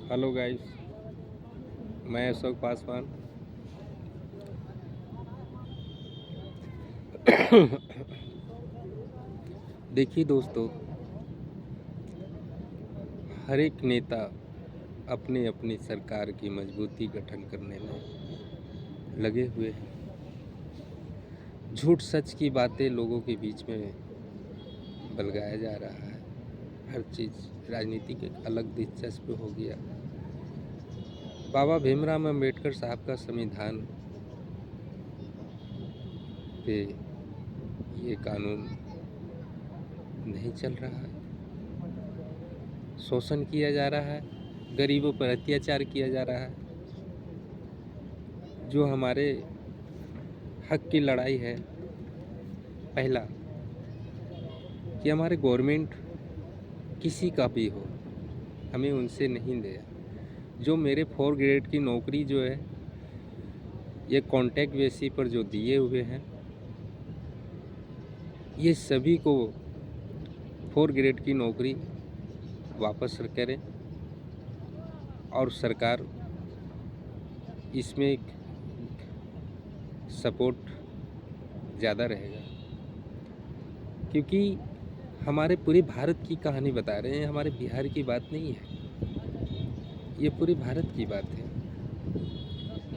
Hello guys, मैं अशोक पासवान। देखिए दोस्तों, हर एक नेता अपनी अपनी सरकार की मजबूती गठन करने में लगे हुए हैं। झूठ सच की बातें लोगों के बीच में बलगाया जा रहा है। हर चीज़ राजनीति के अलग दिलचस्प हो गया। बाबा भीमराव अम्बेडकर साहब का संविधान पे ये कानून नहीं चल रहा है। शोषण किया जा रहा है, गरीबों पर अत्याचार किया जा रहा है। जो हमारे हक की लड़ाई है, पहला कि हमारे गवर्नमेंट किसी का भी हो, हमें उनसे नहीं दिया। जो मेरे 4 ग्रेड की नौकरी जो है, ये कॉन्ट्रैक्ट बेसिस पर जो दिए हुए हैं, ये सभी को 4 ग्रेड की नौकरी वापस करें और सरकार इसमें सपोर्ट ज़्यादा रहेगा। क्योंकि हमारे पूरे भारत की कहानी बता रहे हैं, हमारे बिहार की बात नहीं है, ये पूरे भारत की बात है।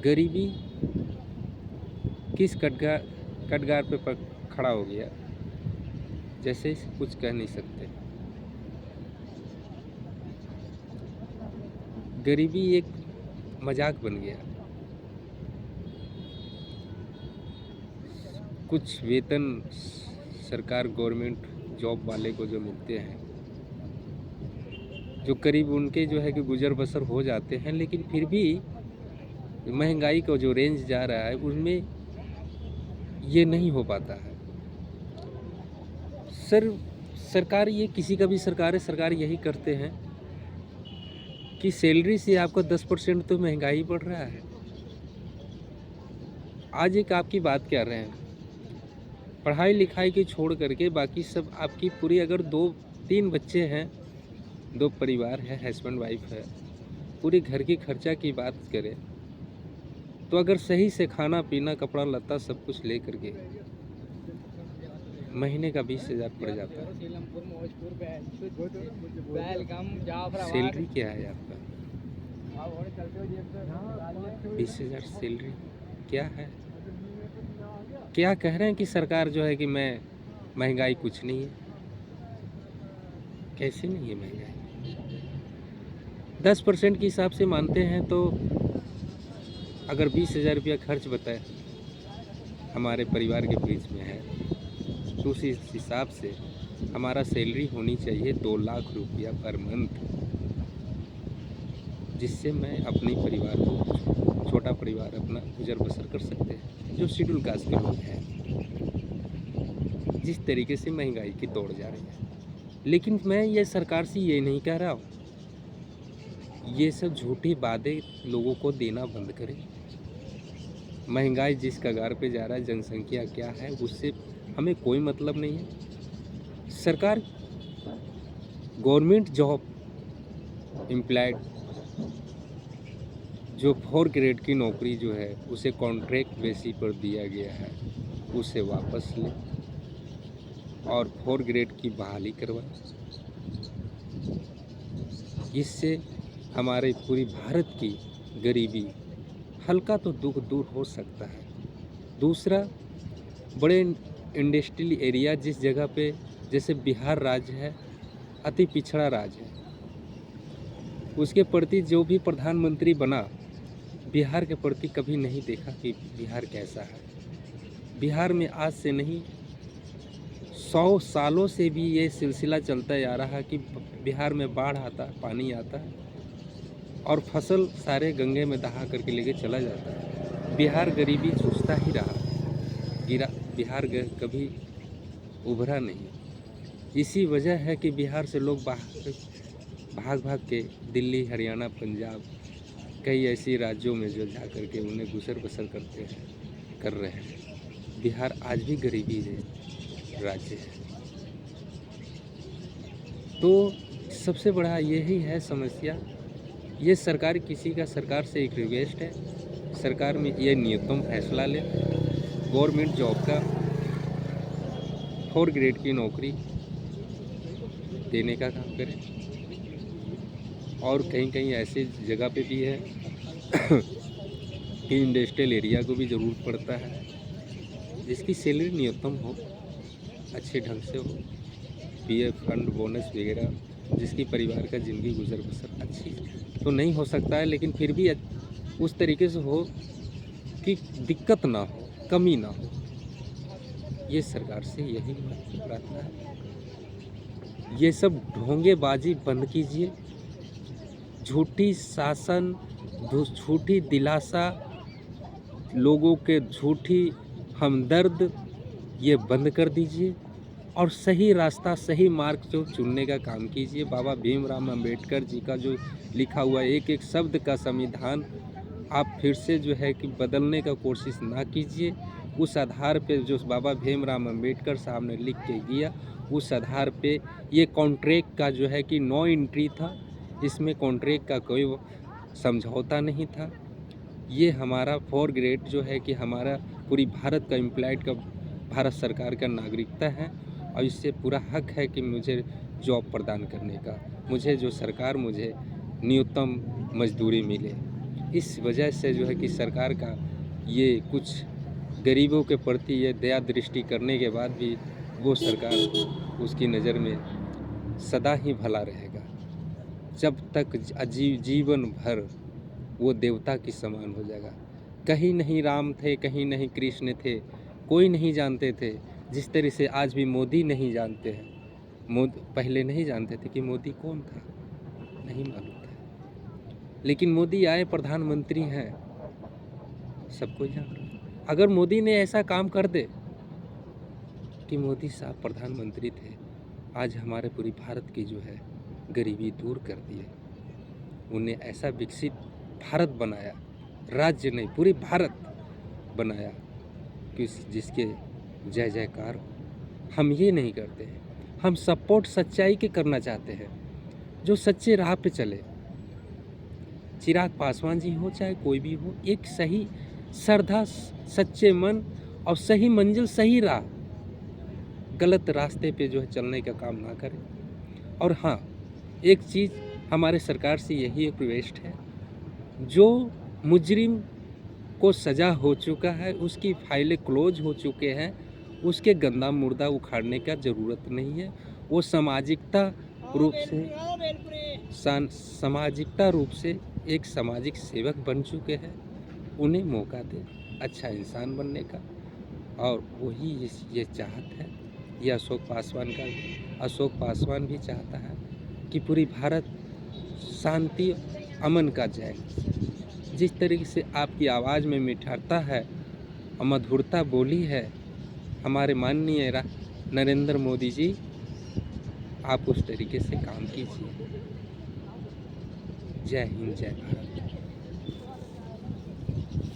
गरीबी किस कटगार पे खड़ा हो गया, जैसे कुछ कह नहीं सकते। गरीबी एक मजाक बन गया। कुछ वेतन सरकार गवर्नमेंट जॉब वाले को जो मिलते हैं, जो करीब उनके जो है कि गुजर बसर हो जाते हैं, लेकिन फिर भी महंगाई का जो रेंज जा रहा है उनमें ये नहीं हो पाता है। सरकार, ये किसी का भी सरकार है, सरकार यही करते हैं कि सैलरी से आपका 10% तो महंगाई बढ़ रहा है। आज एक आपकी बात कर रहे हैं, पढ़ाई लिखाई की छोड़ करके बाकी सब आपकी पूरी, अगर 2-3 बच्चे हैं, 2 परिवार है, हस्बैंड वाइफ है, पूरे घर की खर्चा की बात करें तो अगर सही से खाना पीना कपड़ा लत्ता सब कुछ ले करके महीने का 20,000 पड़ जाता है। सैलरी क्या है आपका? 20,000 सैलरी क्या है? क्या कह रहे हैं कि सरकार जो है कि मैं महंगाई कुछ नहीं है? कैसे नहीं है महंगाई? 10% के हिसाब से मानते हैं तो अगर 20,000 रुपया खर्च बताए हमारे परिवार के बीच में है, तो उसी हिसाब से हमारा सैलरी होनी चाहिए 2 लाख रुपया पर मंथ, जिससे मैं अपने परिवार को, छोटा परिवार अपना गुजर बसर कर सकते हैं। जो शेड्यूल कास्ट के लोग हैं, जिस तरीके से महंगाई की दौड़ जा रही है, लेकिन मैं ये सरकार से ये नहीं कह रहा हूँ, ये सब झूठी वादे लोगों को देना बंद करें। महंगाई जिस कगार पे जा रहा है, जनसंख्या क्या है, उससे हमें कोई मतलब नहीं है। सरकार गवर्नमेंट जॉब एम्प्लॉयड जो 4 ग्रेड की नौकरी जो है उसे कॉन्ट्रैक्ट बेसिस पर दिया गया है, उसे वापस ले और 4 ग्रेड की बहाली करवाए। इससे हमारे पूरी भारत की गरीबी हल्का तो दुख दूर हो सकता है। दूसरा, बड़े इंडस्ट्रियल एरिया जिस जगह पे, जैसे बिहार राज्य है, अति पिछड़ा राज्य है, उसके प्रति जो भी प्रधानमंत्री बना, बिहार के प्रति कभी नहीं देखा कि बिहार कैसा है। बिहार में आज से नहीं, 100 सालों से भी ये सिलसिला चलता आ रहा है कि बिहार में बाढ़ आता है, पानी आता है और फसल सारे गंगे में दहा करके लेके चला जाता है। बिहार गरीबी जूझता ही रहा, बिहार कभी उभरा नहीं। इसी वजह है कि बिहार से लोग भाग भाग के दिल्ली, हरियाणा, पंजाब, कई ऐसी राज्यों में जो जा कर के उन्हें गुजर बसर कर रहे हैं। बिहार आज भी गरीबी राज्य है। तो सबसे बड़ा यही है समस्या ये सरकार किसी का सरकार से एक रिक्वेस्ट है, सरकार में ये न्यूनतम फैसला ले, गवर्नमेंट जॉब का 4 ग्रेड की नौकरी देने का काम करे। और कहीं कहीं ऐसे जगह पे भी है कि इंडस्ट्रियल एरिया को भी ज़रूरत पड़ता है, जिसकी सैलरी न्यूनतम हो, अच्छे ढंग से हो, पीएफ फंड बोनस वगैरह, जिसकी परिवार का ज़िंदगी गुजर बसर अच्छी तो नहीं हो सकता है, लेकिन फिर भी उस तरीके से हो कि दिक्कत ना हो, कमी ना हो। ये सरकार से यही प्रार्थना है। ये सब ढोंगेबाजी बंद कीजिए, झूठी शासन, झूठी दिलासा, लोगों के झूठी हमदर्द, ये बंद कर दीजिए और सही रास्ता, सही मार्ग जो चुनने का काम कीजिए। बाबा भीमराव अंबेडकर जी का जो लिखा हुआ एक एक शब्द का संविधान आप फिर से जो है कि बदलने का कोशिश ना कीजिए। उस आधार पे जो बाबा भीमराव अंबेडकर साहब ने लिख के दिया, उस आधार पे ये कॉन्ट्रैक्ट का जो है कि नो एंट्री था, इसमें कॉन्ट्रैक्ट का कोई समझौता नहीं था। ये हमारा 4 ग्रेड जो है कि हमारा पूरी भारत का एम्प्लॉयड का भारत सरकार का नागरिकता है और इससे पूरा हक है कि मुझे जॉब प्रदान करने का, मुझे जो सरकार मुझे न्यूनतम मजदूरी मिले। इस वजह से जो है कि सरकार का ये कुछ गरीबों के प्रति ये दया दृष्टि करने के बाद भी वो सरकार उसकी नज़र में सदा ही भला रहेगा। जब तक जीवन भर वो देवता की समान हो जाएगा। कहीं नहीं राम थे, कहीं नहीं कृष्ण थे, कोई नहीं जानते थे, जिस तरह से आज भी मोदी नहीं जानते हैं। पहले नहीं जानते थे कि मोदी कौन था, नहीं मालूम था, लेकिन मोदी आए, प्रधानमंत्री हैं, सबको जान रहा है। अगर मोदी ने ऐसा काम कर दे कि मोदी साहब प्रधानमंत्री थे, आज हमारे पूरी भारत की जो है गरीबी दूर कर दिए, उन्हें ऐसा विकसित भारत बनाया, राज्य नहीं पूरी भारत बनाया कि जिसके जय जयकार हो। हम ये नहीं करते हैं, हम सपोर्ट सच्चाई के करना चाहते हैं, जो सच्चे राह पे चले। चिराग पासवान जी हो चाहे कोई भी हो, एक सही श्रद्धा, सच्चे मन और सही मंजिल, सही राह, गलत रास्ते पे जो है चलने का काम ना करें। और हाँ, एक चीज़ हमारे सरकार से यही एक रिक्वेस्ट है, जो मुजरिम को सज़ा हो चुका है, उसकी फाइलें क्लोज हो चुके हैं, उसके गंदा मुर्दा उखाड़ने का ज़रूरत नहीं है। वो सामाजिकता रूप से एक सामाजिक सेवक बन चुके हैं, उन्हें मौका दे अच्छा इंसान बनने का। और वही ये चाहत है, ये अशोक पासवान भी चाहता है कि पूरी भारत शांति अमन का जाए। जिस तरीके से आपकी आवाज़ में मिठाता है और मधुरता बोली है हमारे माननीय नरेंद्र मोदी जी, आप उस तरीके से काम कीजिए। जय हिंद, जय भारत।